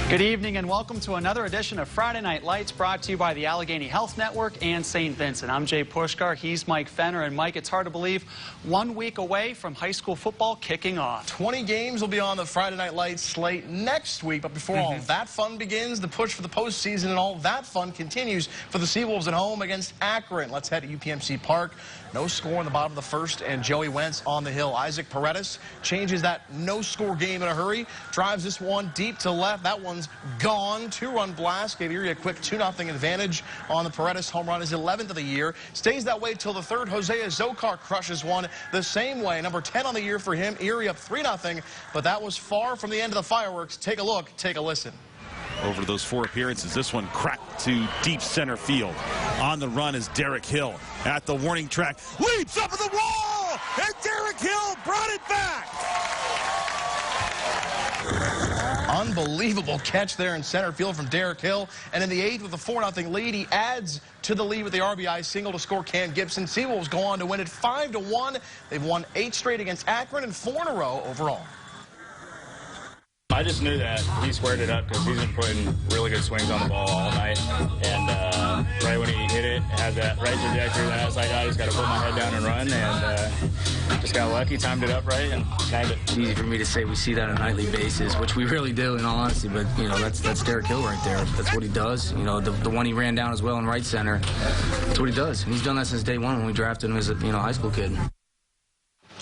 Good evening and welcome to another edition of Friday Night Lights, brought to you by the Allegheny Health Network and St. Vincent. I'm Jay Pushkar, he's Mike Fenner, and Mike, it's hard to believe 1 week away from high school football kicking off. 20 games will be on the Friday Night Lights slate next week, but before all that fun begins, the push for the postseason and all that fun continues for the Seawolves at home against Akron. Let's head to UPMC Park. No score in the bottom of the first, and Joey Wentz on the hill. Isaac Paredes changes that no-score game in a hurry, drives this one deep to left. That one's gone. Two-run blast gave Erie a quick 2-0 advantage on the Paredes home run, his 11th of the year. Stays that way till the third. Hosea Zokar crushes one the same way. Number 10 on the year for him. Erie up 3-0, but that was far from the end of the fireworks. Take a look, take a listen. Over those 4 appearances, this one cracked to deep center field. On the run is Derek Hill at the warning track. Leaps up at the wall, and Derek Hill brought it back. Unbelievable catch there in center field from Derek Hill. And in the 8th with a 4-0 lead, he adds to the lead with the RBI single to score Cam Gibson. Seawolves go on to win it 5-1. They've won 8 straight against Akron and 4 in a row overall. I just knew that he squared it up because he's been putting really good swings on the ball all night. And right when he hit it, had that right trajectory, then I was like, I just got to put my head down and run. And just got lucky, timed it up right, and snagged it. Easy for me to say we see that on a nightly basis, which we really do, in all honesty. But, you know, that's Derek Hill right there. That's what he does. You know, the one he ran down as well in right center, that's what he does. And he's done that since day one when we drafted him as a high school kid.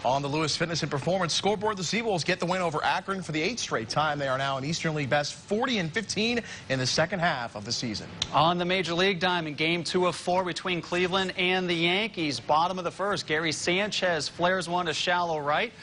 On the Lewis Fitness and Performance scoreboard, the Seawolves get the win over Akron for the 8th straight time. They are now an Eastern League best 40-15 in the second half of the season. On the Major League diamond, game 2 of 4 between Cleveland and the Yankees. Bottom of the first, Gary Sanchez flares one to shallow right.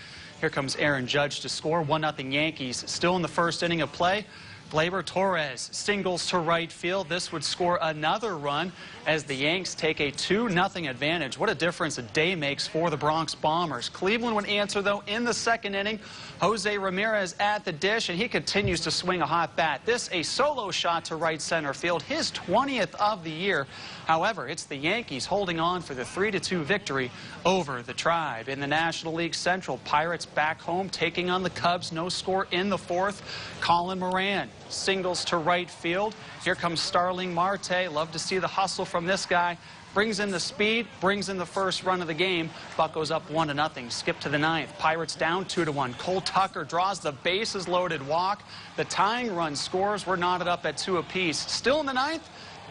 Here comes Aaron Judge to score. 1-0 Yankees. Still in the first inning of play. Gleyber Torres singles to right field. This would score another run as the Yanks take a 2-0 advantage. What a difference a day makes for the Bronx Bombers. Cleveland would answer, though, in the second inning. Jose Ramirez at the dish, and he continues to swing a hot bat. This a solo shot to right center field, his 20th of the year. However, it's the Yankees holding on for the 3-2 victory over the Tribe. In the National League Central, Pirates back home taking on the Cubs. No score in the 4th. Colin Moran singles to right field. Here comes Starling Marte. Love to see the hustle from this guy. Brings in the speed, brings in the first run of the game. Buck goes up 1-0. Skip to the 9th. Pirates down 2-1. Cole Tucker draws the bases loaded walk. The tying run scores were knotted up at 2 apiece. Still in the 9th.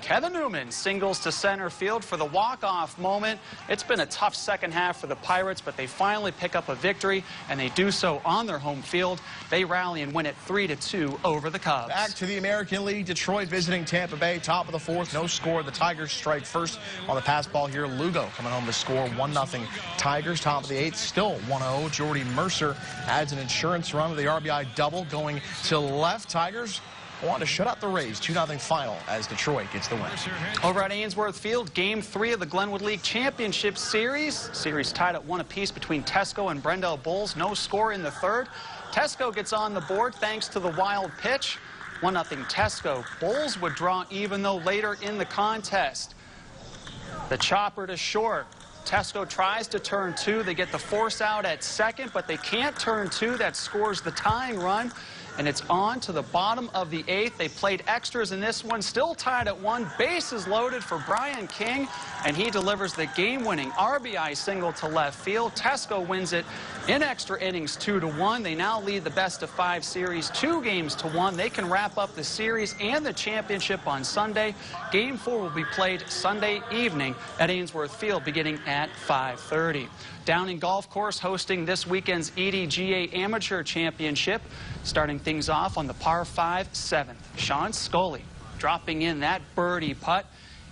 Kevin Newman singles to center field for the walk-off moment. It's been a tough second half for the Pirates, but they finally pick up a victory, and they do so on their home field. They rally and win it 3-2 over the Cubs. Back to the American League. Detroit visiting Tampa Bay. Top of the 4th. No score. The Tigers strike first on the pass ball here. Lugo coming home to score 1-0 Tigers. Top of the 8th. Still 1-0. Jordy Mercer adds an insurance run with the RBI double going to left. Tigers want to shut out the Rays. 2-0 final as Detroit gets the win. Over at Ainsworth Field, Game 3 of the Glenwood League Championship Series. Series tied at 1 apiece between Tesco and Brenda Bulls. No score in the 3rd. Tesco gets on the board thanks to the wild pitch. 1-0 Tesco. Bulls would draw even though later in the contest. The chopper to short. Tesco tries to turn 2. They get the force out at second, but they can't turn 2. That scores the tying run. And it's on to the bottom of the 8th. They played extras in this one, still tied at 1. Bases loaded for Brian King, and he delivers the game-winning RBI single to left field. Tesco wins it in extra innings 2-1. They now lead the best-of-5 series 2-1. They can wrap up the series and the championship on Sunday. Game 4 will be played Sunday evening at Ainsworth Field beginning at 5:30. Downing Golf Course hosting this weekend's EDG Amateur Championship. Starting things off on the par 5 7th. Sean Scully dropping in that birdie putt.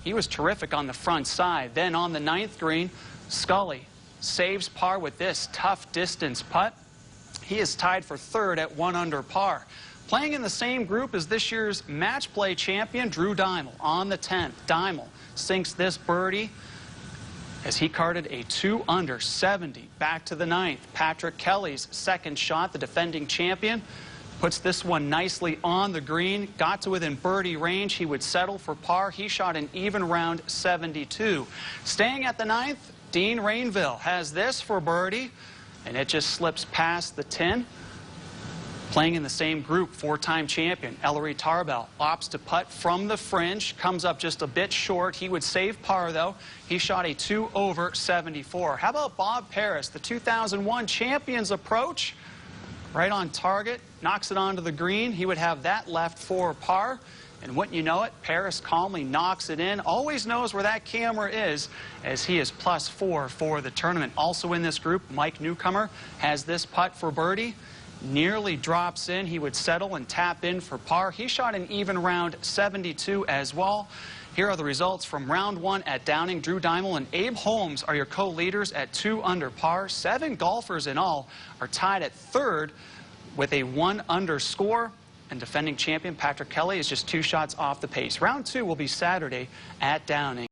He was terrific on the front side. Then on the 9th green, Scully saves par with this tough distance putt. He is tied for 3rd at 1 under par. Playing in the same group as this year's match play champion, Drew Dimel, on the 10th. Dimel sinks this birdie as he carded a 2 under 70. Back to the 9th. Patrick Kelly's second shot, the defending champion, puts this one nicely on the green. Got to within birdie range. He would settle for par. He shot an even round 72. Staying at the 9th, Dean Rainville has this for birdie, and it just slips past the tin. Playing in the same group, four-time champion Erie Tarbell opts to putt from the fringe, comes up just a bit short. He would save par, though. He shot a 2 over 74. How about Bob Paris, the 2001 champions approach? Right on target, knocks it onto the green. He would have that left for par. And wouldn't you know it, Paris calmly knocks it in. Always knows where that camera is, as he is +4 for the tournament. Also in this group, Mike Newcomer has this putt for birdie. Nearly drops in. He would settle and tap in for par. He shot an even round 72 as well. Here are the results from round 1 at Downing. Drew Dymel and Abe Holmes are your co-leaders at 2 under par. 7 golfers in all are tied at third with a 1 under score. And defending champion Patrick Kelly is just 2 shots off the pace. Round 2 will be Saturday at Downing.